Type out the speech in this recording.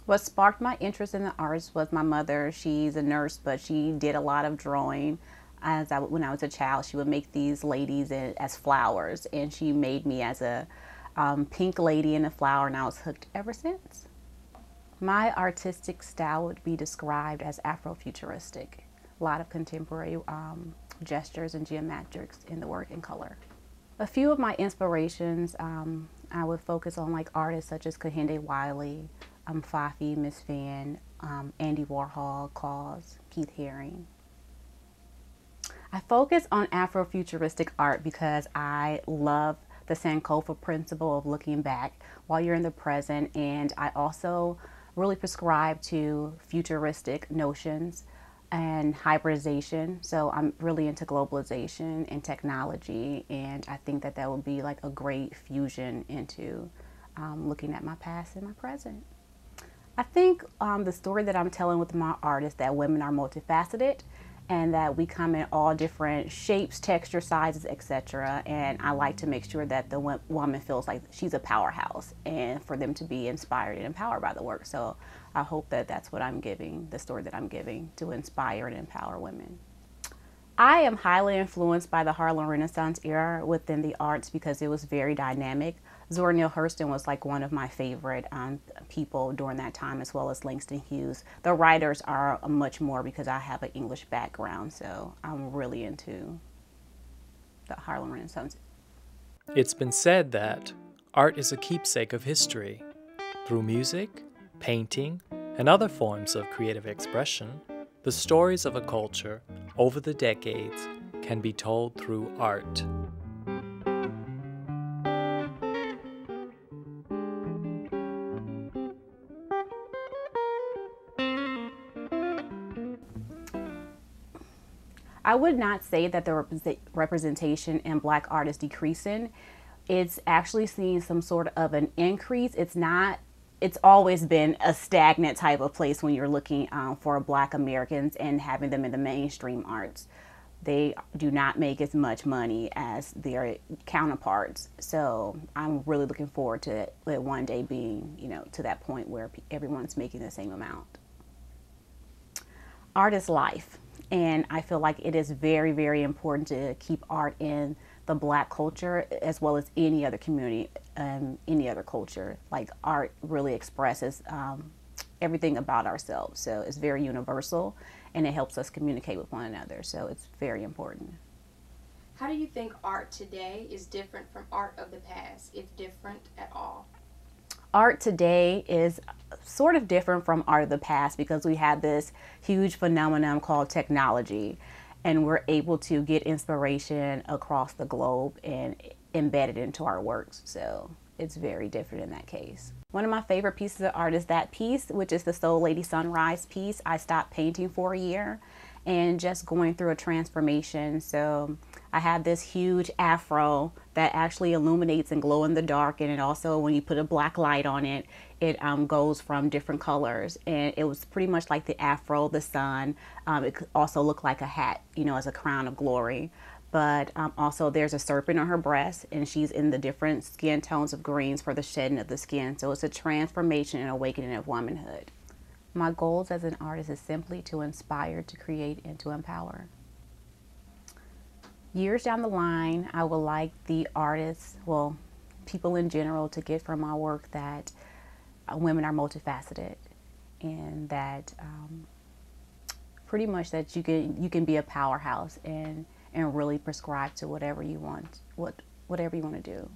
What sparked my interest in the arts was my mother. She's a nurse, but she did a lot of drawing. When I was a child, she would make these ladies as flowers, and she made me as a pink lady in a flower, and I was hooked ever since. My artistic style would be described as Afrofuturistic. A lot of contemporary gestures and geometrics in the work and color. A few of my inspirations, I would focus on like artists such as Kehinde Wiley, Fafi, Miss Fan, Andy Warhol, KAWS, Keith Haring. I focus on Afrofuturistic art because I love the Sankofa principle of looking back while you're in the present, and I also really prescribe to futuristic notions and hybridization. So I'm really into globalization and technology, and I think that that would be like a great fusion into looking at my past and my present. I think the story that I'm telling with my art is that women are multifaceted and that we come in all different shapes, texture, sizes, etc. And I like to make sure that the woman feels like she's a powerhouse and for them to be inspired and empowered by the work. So I hope that that's what I'm giving, the story that I'm giving, to inspire and empower women. I am highly influenced by the Harlem Renaissance era within the arts because it was very dynamic. Zora Neale Hurston was like one of my favorite people during that time, as well as Langston Hughes. The writers are much more because I have an English background, so I'm really into the Harlem Renaissance. It's been said that art is a keepsake of history. Through music, painting, and other forms of creative expression, the stories of a culture over the decades can be told through art. I would not say that the representation in Black art is decreasing. It's actually seeing some sort of an increase. It's always been a stagnant type of place when you're looking for Black Americans and having them in the mainstream arts. They do not make as much money as their counterparts. So I'm really looking forward to it one day being, to that point where everyone's making the same amount. Art is life. And I feel like it is very, very important to keep art in the Black culture as well as any other community, any other culture. Like art really expresses everything about ourselves. So it's very universal and it helps us communicate with one another. So it's very important. How do you think art today is different from art of the past, if different at all? Art today is sort of different from art of the past because we have this huge phenomenon called technology, and we're able to get inspiration across the globe and embed it into our works. So it's very different in that case. One of my favorite pieces of art is that piece, which is the Soul Lady Sunrise piece. I stopped painting for a year and just going through a transformation. So I have this huge afro that actually illuminates and glow in the dark, and it also, when you put a black light on it, it goes from different colors, and it was pretty much like the afro, the sun. It could also look like a hat, as a crown of glory. But also there's a serpent on her breast, and she's in the different skin tones of greens for the shedding of the skin. So it's a transformation and awakening of womanhood. My goals as an artist is simply to inspire, to create, and to empower. Years down the line, I would like the artists, people in general, to get from my work that women are multifaceted, and that pretty much that you can be a powerhouse and really prescribe to whatever you want to do.